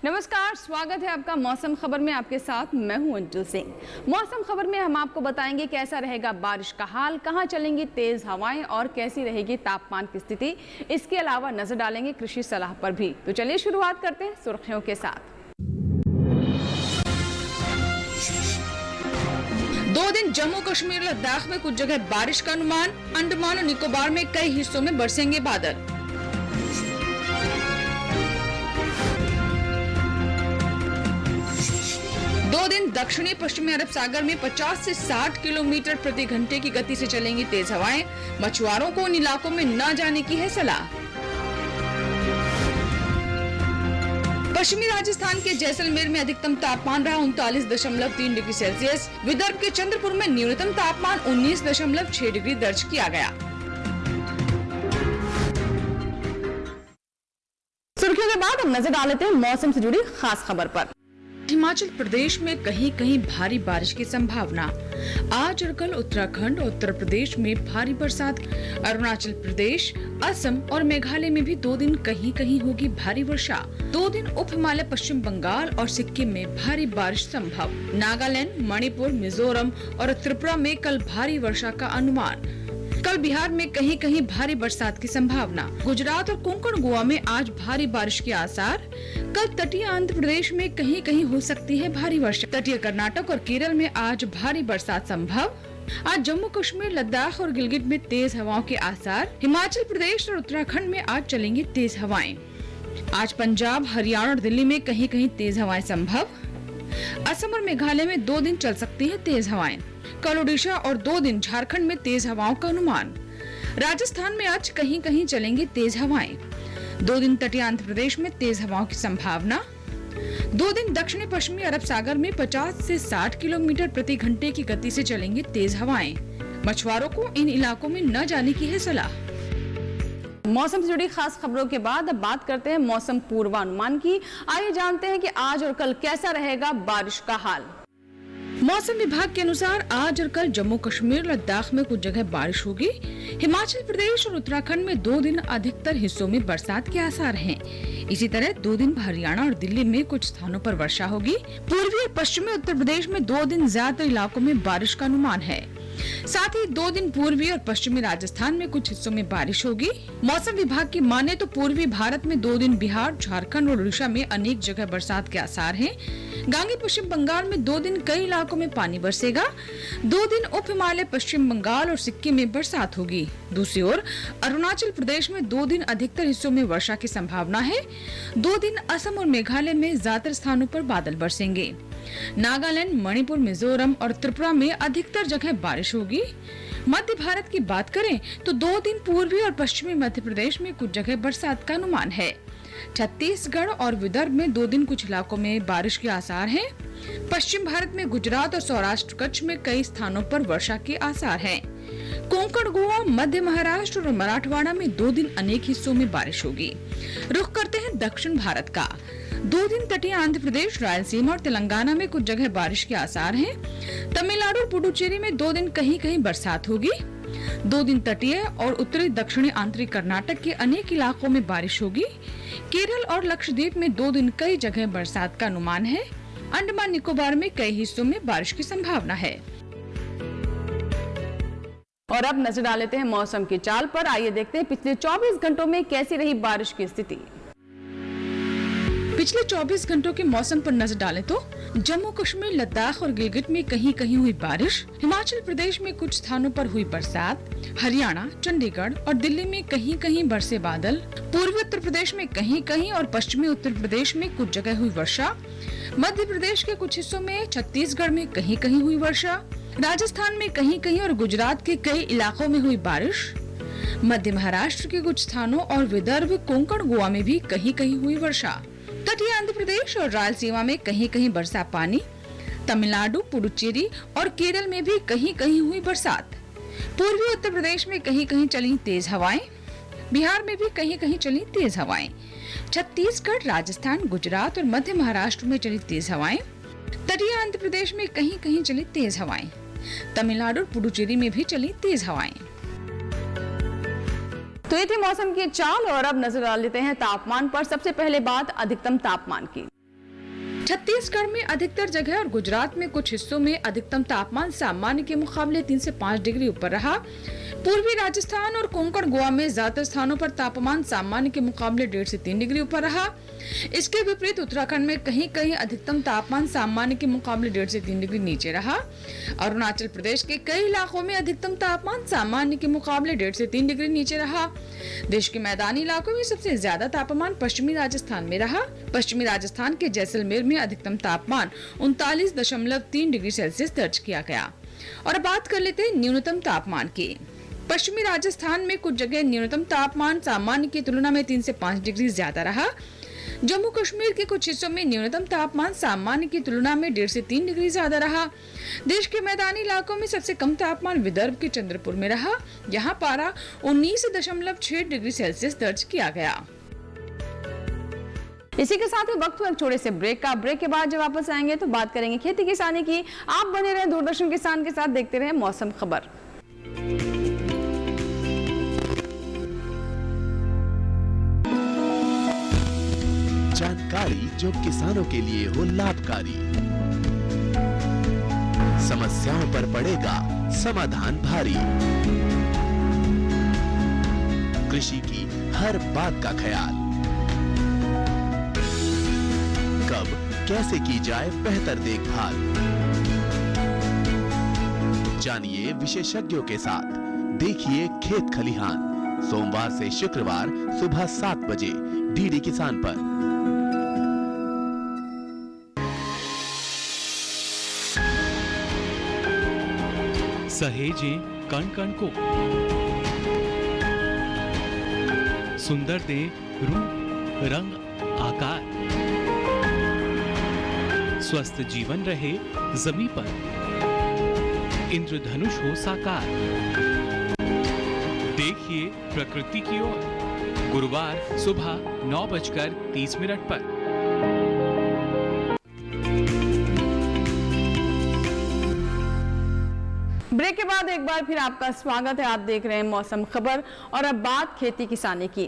नमस्कार, स्वागत है आपका मौसम खबर में। आपके साथ मैं हूं अंजुल सिंह। मौसम खबर में हम आपको बताएंगे कैसा रहेगा बारिश का हाल, कहां चलेंगी तेज हवाएं और कैसी रहेगी तापमान की स्थिति। इसके अलावा नजर डालेंगे कृषि सलाह पर भी। तो चलिए शुरुआत करते हैं सुर्खियों के साथ। 2 दिन जम्मू कश्मीर लद्दाख में कुछ जगह बारिश का अनुमान। अंडमान और निकोबार में कई हिस्सों में बरसेंगे बादल। दो दिन दक्षिणी पश्चिमी अरब सागर में 50 से 60 किलोमीटर प्रति घंटे की गति से चलेंगी तेज हवाएं। मछुआरों को उन इलाकों में न जाने की है सलाह। पश्चिमी राजस्थान के जैसलमेर में अधिकतम तापमान रहा 39.3 डिग्री सेल्सियस। विदर्भ के चंद्रपुर में न्यूनतम तापमान 19.6 डिग्री दर्ज किया गया। सुर्खियों के बाद हम नजर डाल लेते हैं मौसम से जुड़ी खास खबर पर। हिमाचल प्रदेश में कहीं कहीं भारी बारिश की संभावना। आज और कल उत्तराखंड और उत्तर प्रदेश में भारी बरसात। अरुणाचल प्रदेश, असम और मेघालय में भी 2 दिन कहीं कहीं होगी भारी वर्षा। 2 दिन उप हिमालय, पश्चिम बंगाल और सिक्किम में भारी बारिश संभव। नागालैंड, मणिपुर, मिजोरम और त्रिपुरा में कल भारी वर्षा का अनुमान। कल बिहार में कहीं कहीं भारी बरसात की संभावना। गुजरात और कोंकण गोवा में आज भारी बारिश के आसार। कल तटीय आंध्र प्रदेश में कहीं कहीं हो सकती है भारी वर्षा। तटीय कर्नाटक और केरल में आज भारी बरसात संभव। आज जम्मू कश्मीर, लद्दाख और गिलगित में तेज हवाओं के आसार। हिमाचल प्रदेश और उत्तराखंड में आज चलेंगी तेज हवाएं। आज पंजाब, हरियाणा और दिल्ली में कहीं कहीं तेज हवाएं संभव। असम और मेघालय में 2 दिन चल सकती है तेज हवाएं। कल ओडिशा और 2 दिन झारखंड में तेज हवाओं का अनुमान। राजस्थान में आज कहीं कहीं चलेंगी तेज हवाएं। 2 दिन तटीय आंध्र प्रदेश में तेज हवाओं की संभावना। 2 दिन दक्षिणी पश्चिमी अरब सागर में 50 से 60 किलोमीटर प्रति घंटे की गति से चलेंगी तेज हवाएं। मछुआरों को इन इलाकों में न जाने की है सलाह। मौसम से जुड़ी खास खबरों के बाद अब बात करते हैं मौसम पूर्वानुमान की। आइए जानते हैं कि आज और कल कैसा रहेगा बारिश का हाल। मौसम विभाग के अनुसार आज और कल जम्मू कश्मीर, लद्दाख में कुछ जगह बारिश होगी। हिमाचल प्रदेश और उत्तराखंड में 2 दिन अधिकतर हिस्सों में बरसात के आसार हैं। इसी तरह 2 दिन हरियाणा और दिल्ली में कुछ स्थानों पर वर्षा होगी। पूर्वी और पश्चिमी उत्तर प्रदेश में 2 दिन ज्यादातर इलाकों में बारिश का अनुमान है। साथ ही 2 दिन पूर्वी और पश्चिमी राजस्थान में कुछ हिस्सों में बारिश होगी। मौसम विभाग की माने तो पूर्वी भारत में 2 दिन बिहार, झारखंड और उड़ीसा में अनेक जगह बरसात के आसार हैं। गांगी पश्चिम बंगाल में 2 दिन कई इलाकों में पानी बरसेगा। 2 दिन उप हिमालय, पश्चिम बंगाल और सिक्किम में बरसात होगी। दूसरी ओर अरुणाचल प्रदेश में 2 दिन अधिकतर हिस्सों में वर्षा की संभावना है। 2 दिन असम और मेघालय में ज्यादातर स्थानों पर बादल बरसेंगे। नागालैंड, मणिपुर, मिजोरम और त्रिपुरा में अधिकतर जगह बारिश होगी। मध्य भारत की बात करें तो 2 दिन पूर्वी और पश्चिमी मध्य प्रदेश में कुछ जगह बरसात का अनुमान है। छत्तीसगढ़ और विदर्भ में 2 दिन कुछ इलाकों में बारिश के आसार हैं। पश्चिम भारत में गुजरात और सौराष्ट्र कच्छ में कई स्थानों पर वर्षा के आसार हैं। कोंकण गोवा, मध्य महाराष्ट्र और मराठवाड़ा में 2 दिन अनेक हिस्सों में बारिश होगी। रुख करते हैं दक्षिण भारत का। 2 दिन तटीय आंध्र प्रदेश, रायलसीमा और तेलंगाना में कुछ जगह बारिश के आसार हैं। तमिलनाडु और पुडुचेरी में 2 दिन कहीं कहीं बरसात होगी। 2 दिन तटीय और उत्तरी दक्षिणी आंतरिक कर्नाटक के अनेक इलाकों में बारिश होगी। केरल और लक्षद्वीप में 2 दिन कई जगह बरसात का अनुमान है। अंडमान निकोबार में कई हिस्सों में बारिश की संभावना है। और अब नजर डाल लेते हैं मौसम की चाल पर। आइए देखते हैं पिछले 24 घंटों में कैसी रही बारिश की स्थिति। पिछले 24 घंटों के मौसम पर नजर डालें तो जम्मू कश्मीर, लद्दाख और गिलगित में कहीं कहीं हुई बारिश। हिमाचल प्रदेश में कुछ स्थानों पर हुई बरसात। हरियाणा, चंडीगढ़ और दिल्ली में कहीं कहीं बरसे बादल। पूर्वी उत्तर प्रदेश में कहीं कहीं और पश्चिमी उत्तर प्रदेश में कुछ जगह हुई वर्षा। मध्य प्रदेश के कुछ हिस्सों में, छत्तीसगढ़ में कहीं कहीं हुई वर्षा। राजस्थान में कहीं कहीं और गुजरात के कई इलाकों में हुई बारिश। मध्य महाराष्ट्र के कुछ स्थानों और विदर्भ, कोंकण गोवा में भी कहीं कहीं हुई वर्षा। तटीय आंध्र प्रदेश और रायलसीमा में कहीं कहीं बरसा पानी। तमिलनाडु, पुडुचेरी और केरल में भी कहीं कहीं हुई बरसात। पूर्वी उत्तर प्रदेश में कहीं कहीं चली तेज हवाएं। बिहार में भी कहीं कहीं चली तेज हवाएं। छत्तीसगढ़, राजस्थान, गुजरात और मध्य महाराष्ट्र में चली तेज हवाएं। तटीय आंध्र प्रदेश में कहीं कहीं चली तेज हवाएं। तमिलनाडु और पुडुचेरी में भी चली तेज हवाएं। तो ये थी मौसम की चाल और अब नजर डाल लेते हैं तापमान पर। सबसे पहले बात अधिकतम तापमान की। छत्तीसगढ़ में अधिकतर जगह और गुजरात में कुछ हिस्सों में अधिकतम तापमान सामान्य के मुकाबले 3 से 5 डिग्री ऊपर रहा। पूर्वी राजस्थान और कोंकण गोवा में ज्यादातर स्थानों पर तापमान सामान्य के मुकाबले 1.5 से 3 डिग्री ऊपर रहा। इसके विपरीत उत्तराखंड में कहीं कहीं अधिकतम तापमान सामान्य के मुकाबले 1.5 से 3 डिग्री नीचे रहा। अरुणाचल प्रदेश के कई इलाकों में अधिकतम तापमान सामान्य के मुकाबले 1.5 से 3 डिग्री नीचे रहा। देश के मैदानी इलाकों में सबसे ज्यादा तापमान पश्चिमी राजस्थान में रहा। पश्चिमी राजस्थान के जैसलमेर में अधिकतम तापमान 39.3 डिग्री सेल्सियस दर्ज किया गया। और अब बात कर लेते हैं न्यूनतम तापमान की। पश्चिमी राजस्थान में कुछ जगह न्यूनतम तापमान सामान्य की तुलना में 3 से 5 डिग्री ज्यादा रहा। जम्मू कश्मीर के कुछ हिस्सों में न्यूनतम तापमान सामान्य की तुलना में 1.5 से 3 डिग्री ज्यादा रहा। देश के मैदानी इलाकों में सबसे कम तापमान विदर्भ के चंद्रपुर में रहा। यहाँ पारा 19.6 डिग्री सेल्सियस दर्ज किया गया। इसी के साथ ही वक्त हुआ एक छोटे से ब्रेक का। ब्रेक के बाद जब वापस आएंगे तो बात करेंगे खेती किसानी की। आप बने रहे दूरदर्शन किसान के साथ, देखते रहे मौसम खबर। जानकारी जो किसानों के लिए हो लाभकारी, समस्याओं पर पड़ेगा समाधान भारी, कृषि की हर बात का ख्याल, कब कैसे की जाए बेहतर देखभाल, जानिए विशेषज्ञों के साथ, देखिए खेत खलिहान, सोमवार से शुक्रवार सुबह 7 बजे डीडी किसान पर। सहेजे कण कण को, सुंदर दे रूप रंग आकार, स्वस्थ जीवन रहे जमीन पर, इंद्रधनुष हो साकार। देखिए प्रकृति की ओर, गुरुवार सुबह 9:30 पर। ब्रेक के बाद एक बार फिर आपका स्वागत है। आप देख रहे हैं मौसम खबर और अब बात खेती किसानी की।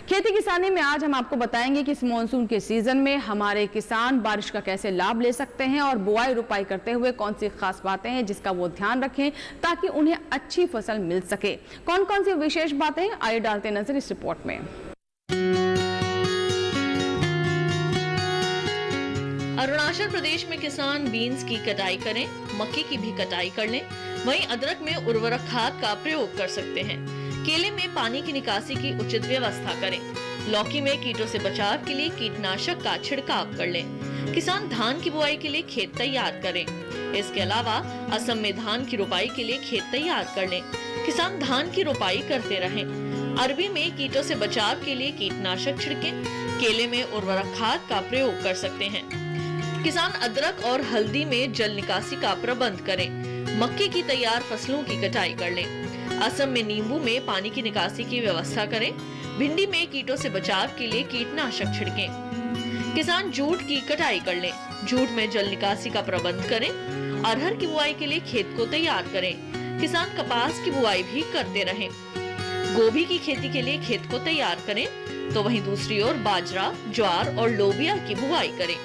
खेती किसानी में आज हम आपको बताएंगे कि इस मॉनसून के सीजन में हमारे किसान बारिश का कैसे लाभ ले सकते हैं और बुआई रुपाई करते हुए कौन सी खास बातें हैं जिसका वो ध्यान रखें ताकि उन्हें अच्छी फसल मिल सके। कौन कौन सी विशेष बातें हैं, आइए डालते नजर इस रिपोर्ट में। अरुणाचल प्रदेश में किसान बीन्स की कटाई करें, मक्के की भी कटाई कर लें। वहीं अदरक में उर्वरक खाद का प्रयोग कर सकते हैं। केले में पानी की निकासी की उचित व्यवस्था करें। लौकी में कीटों से बचाव के लिए कीटनाशक का छिड़काव कर लें। किसान धान की बुआई के लिए खेत तैयार करें। इसके अलावा असम में धान की रोपाई के लिए खेत तैयार कर लें। किसान धान की रोपाई करते रहें। अरबी में कीटों से बचाव के लिए कीटनाशक छिड़कें। केले में उर्वरक खाद का प्रयोग कर सकते हैं। किसान अदरक और हल्दी में जल निकासी का प्रबंध करें। मक्के की तैयार फसलों की कटाई कर लें। असम में नींबू में पानी की निकासी की व्यवस्था करें। भिंडी में कीटों से बचाव के लिए कीटनाशक छिड़कें। किसान जूट की कटाई कर लें। जूट में जल निकासी का प्रबंध करें। अरहर की बुआई के लिए खेत को तैयार करें। किसान कपास की बुआई भी करते रहें। गोभी की खेती के लिए खेत को तैयार करें, तो वहीं दूसरी ओर बाजरा, ज्वार और लोबिया की बुआई करें।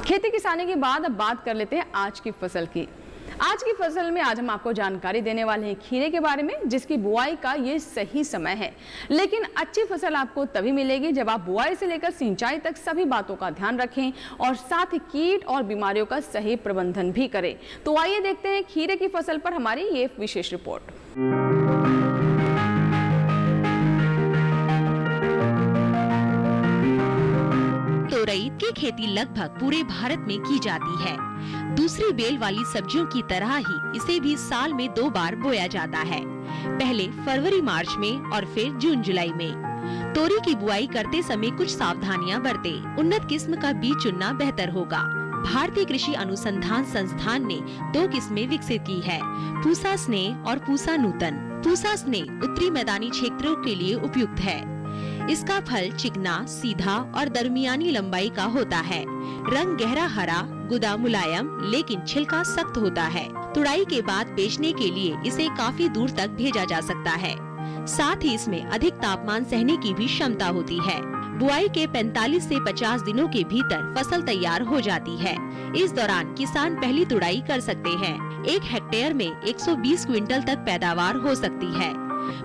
खेती किसानी के बाद अब बात कर लेते हैं आज की फसल की। आज की फसल में आज हम आपको जानकारी देने वाले हैं खीरे के बारे में, जिसकी बुआई का ये सही समय है। लेकिन अच्छी फसल आपको तभी मिलेगी जब आप बुआई से लेकर सिंचाई तक सभी बातों का ध्यान रखें और साथ ही कीट और बीमारियों का सही प्रबंधन भी करें। तो आइए देखते हैं खीरे की फसल पर हमारी ये विशेष रिपोर्ट। तोरई की खेती लगभग पूरे भारत में की जाती है। दूसरी बेल वाली सब्जियों की तरह ही इसे भी साल में 2 बार बोया जाता है, पहले फरवरी मार्च में और फिर जून जुलाई में। तोरी की बुआई करते समय कुछ सावधानियां बरतें। उन्नत किस्म का बीज चुनना बेहतर होगा। भारतीय कृषि अनुसंधान संस्थान ने 2 किस्में विकसित की है, पूसा स्नेह और पूसा नूतन। पूसा स्नेह उत्तरी मैदानी क्षेत्रों के लिए उपयुक्त है। इसका फल चिकना, सीधा और दरमियानी लंबाई का होता है। रंग गहरा हरा, गुदा मुलायम, लेकिन छिलका सख्त होता है। तुड़ाई के बाद बेचने के लिए इसे काफी दूर तक भेजा जा सकता है। साथ ही इसमें अधिक तापमान सहने की भी क्षमता होती है। बुआई के 45 से 50 दिनों के भीतर फसल तैयार हो जाती है। इस दौरान किसान पहली तुड़ाई कर सकते हैं। 1 हेक्टेयर में 120 क्विंटल तक पैदावार हो सकती है।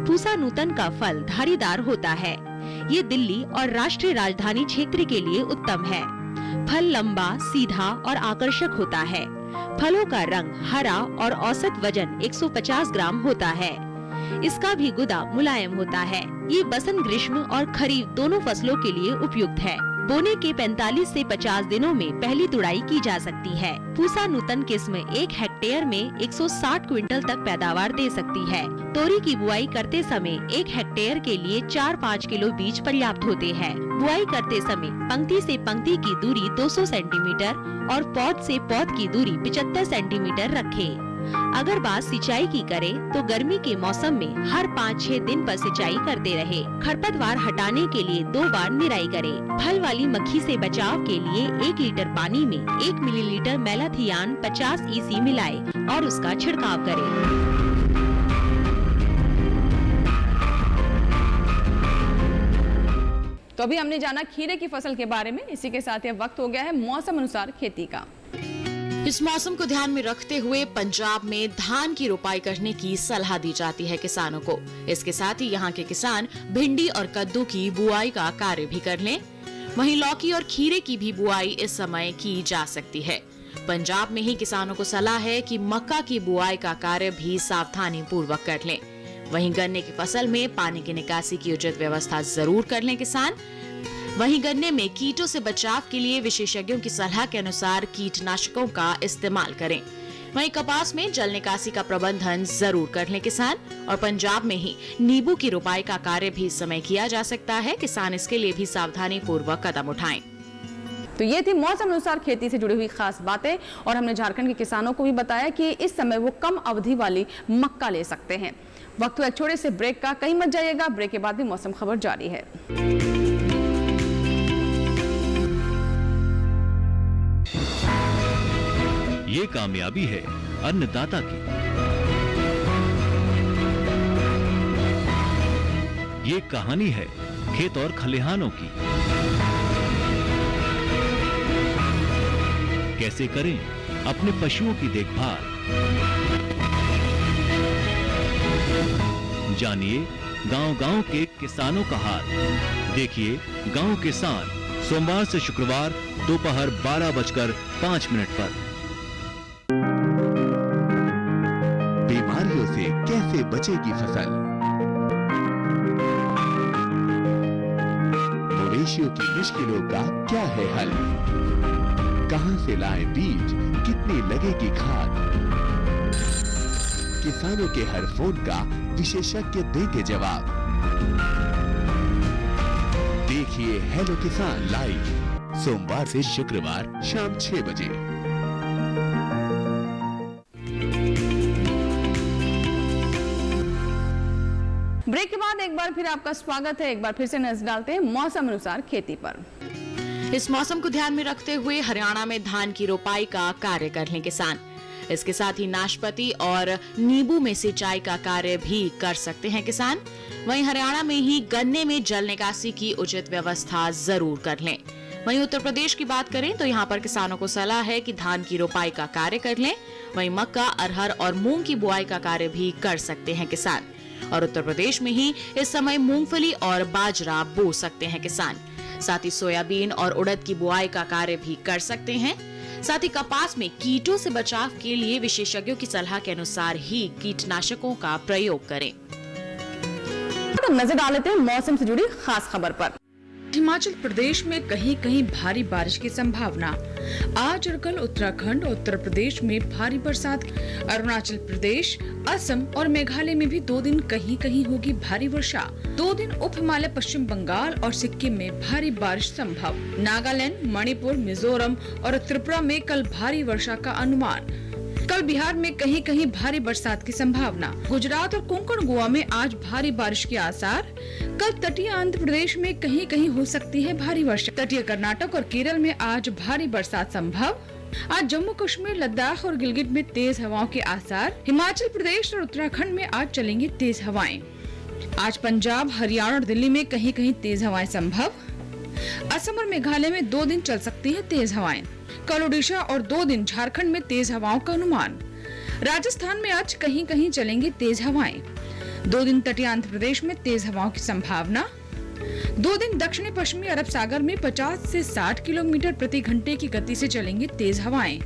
पूसा नूतन का फल धारीदार होता है। ये दिल्ली और राष्ट्रीय राजधानी क्षेत्र के लिए उत्तम है। फल लंबा, सीधा और आकर्षक होता है। फलों का रंग हरा और औसत वजन 150 ग्राम होता है। इसका भी गुदा मुलायम होता है। ये बसंत, ग्रीष्म और खरीफ दोनों फसलों के लिए उपयुक्त है। बोने के 45 से 50 दिनों में पहली तुड़ाई की जा सकती है। पूसा नूतन किस्म 1 हेक्टेयर में 160 क्विंटल तक पैदावार दे सकती है। तोरी की बुआई करते समय 1 हेक्टेयर के लिए 4-5 किलो बीज पर्याप्त होते हैं। बुआई करते समय पंक्ति से पंक्ति की दूरी 200 सेंटीमीटर और पौध से पौध की दूरी 75 सेंटीमीटर रखें। अगर बात सिंचाई की करें तो गर्मी के मौसम में हर 5-6 दिन पर सिंचाई करते रहे। खरपतवार हटाने के लिए 2 बार निराई करें। फल वाली मक्खी से बचाव के लिए 1 लीटर पानी में 1 मिलीलीटर मेलाथियान 50 EC मिलाएं और उसका छिड़काव करें। तो अभी हमने जाना खीरे की फसल के बारे में। इसी के साथ ये वक्त हो गया है मौसम अनुसार खेती का। इस मौसम को ध्यान में रखते हुए पंजाब में धान की रोपाई करने की सलाह दी जाती है किसानों को। इसके साथ ही यहाँ के किसान भिंडी और कद्दू की बुआई का कार्य भी कर लें। वहीं लौकी और खीरे की भी बुआई इस समय की जा सकती है। पंजाब में ही किसानों को सलाह है कि मक्का की बुआई का कार्य भी सावधानी पूर्वक कर लें। वहीं गन्ने की फसल में पानी की निकासी की उचित व्यवस्था जरूर कर लें किसान। वहीं गन्ने में कीटों से बचाव के लिए विशेषज्ञों की सलाह के अनुसार कीटनाशकों का इस्तेमाल करें। वहीं कपास में जल निकासी का प्रबंधन जरूर कर लें किसान। और पंजाब में ही नींबू की रोपाई का कार्य भी इस समय किया जा सकता है। किसान इसके लिए भी सावधानी पूर्वक कदम उठाएं। तो ये थी मौसम अनुसार खेती से जुड़ी हुई खास बातें। और हमने झारखंड के किसानों को भी बताया कि इस समय वो कम अवधि वाली मक्का ले सकते हैं। वक्त हुआ एक छोटे से ब्रेक का, कहीं मत जाइएगा। ब्रेक के बाद भी मौसम खबर जारी है। ये कामयाबी है अन्नदाता की। ये कहानी है खेत और खलिहानों की। कैसे करें अपने पशुओं की देखभाल, जानिए गांव-गांव के किसानों का हाल। देखिए गांव किसान सोमवार से शुक्रवार दोपहर 12:05 पर। बीमारियों से कैसे बचेगी फसल, मवेशियों की मुश्किलों का क्या है हल, कहां से लाएं बीज, कितनी लगेगी खाद। किसानों के हर फोन का विशेषज्ञ देंगे जवाब। देखिए हेलो किसान लाइव सोमवार से शुक्रवार शाम 6 बजे। ब्रेक के बाद एक बार फिर आपका स्वागत है। एक बार फिर से नजर डालते हैं मौसम अनुसार खेती पर। इस मौसम को ध्यान में रखते हुए हरियाणा में धान की रोपाई का कार्य कर लें किसान। इसके साथ ही नाशपाती और नींबू में सिंचाई का कार्य भी कर सकते हैं किसान। वहीं हरियाणा में ही गन्ने में जल निकासी की उचित व्यवस्था जरूर कर लें। वहीं उत्तर प्रदेश की बात करें तो यहाँ पर किसानों को सलाह है कि धान की रोपाई का कार्य कर लें। वहीं मक्का, अरहर और मूंग की बुआई का कार्य भी कर सकते हैं किसान। और उत्तर प्रदेश में ही इस समय मूंगफली और बाजरा बो सकते हैं किसान। साथ ही सोयाबीन और उड़द की बुआई का कार्य भी कर सकते हैं। साथ ही कपास में कीटों से बचाव के लिए विशेषज्ञों की सलाह के अनुसार ही कीटनाशकों का प्रयोग करें। तो नजर डाल लेते हैं मौसम से जुड़ी खास खबर पर। हिमाचल प्रदेश में कहीं कहीं भारी बारिश की संभावना। आज और कल उत्तराखंड और उत्तर प्रदेश में भारी बरसात। अरुणाचल प्रदेश, असम और मेघालय में भी 2 दिन कहीं कहीं होगी भारी वर्षा। 2 दिन उप हिमालय, पश्चिम बंगाल और सिक्किम में भारी बारिश संभव। नागालैंड, मणिपुर, मिजोरम और त्रिपुरा में कल भारी वर्षा का अनुमान। कल बिहार में कहीं कहीं भारी बरसात की संभावना। गुजरात और कोंकण गोवा में आज भारी बारिश के आसार। कल तटीय आंध्र प्रदेश में कहीं कहीं हो सकती है भारी वर्षा। तटीय कर्नाटक और केरल में आज भारी बरसात संभव। आज जम्मू कश्मीर, लद्दाख और गिलगित में तेज हवाओं के आसार। हिमाचल प्रदेश और उत्तराखंड में आज चलेंगी तेज हवाएं। आज पंजाब, हरियाणा और दिल्ली में कहीं कहीं तेज हवाएं संभव। असम और मेघालय में 2 दिन चल सकती हैं तेज हवाएं। कल ओडिशा और 2 दिन झारखंड में तेज हवाओं का अनुमान। राजस्थान में आज कहीं कहीं चलेंगी तेज हवाएं। 2 दिन तटीय आंध्र प्रदेश में तेज हवाओं की संभावना। 2 दिन दक्षिणी पश्चिमी अरब सागर में 50 से 60 किलोमीटर प्रति घंटे की गति से चलेंगी तेज हवाएं।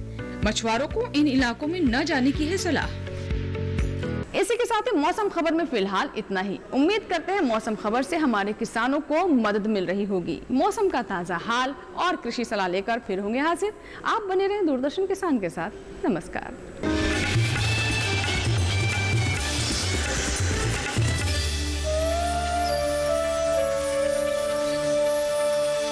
मछुआरों को इन इलाकों में न जाने की है सलाह। इसी के साथ ही मौसम खबर में फिलहाल इतना ही। उम्मीद करते हैं मौसम खबर से हमारे किसानों को मदद मिल रही होगी। मौसम का ताजा हाल और कृषि सलाह लेकर फिर होंगे हाजिर। आप बने रहें दूरदर्शन किसान के साथ। नमस्कार।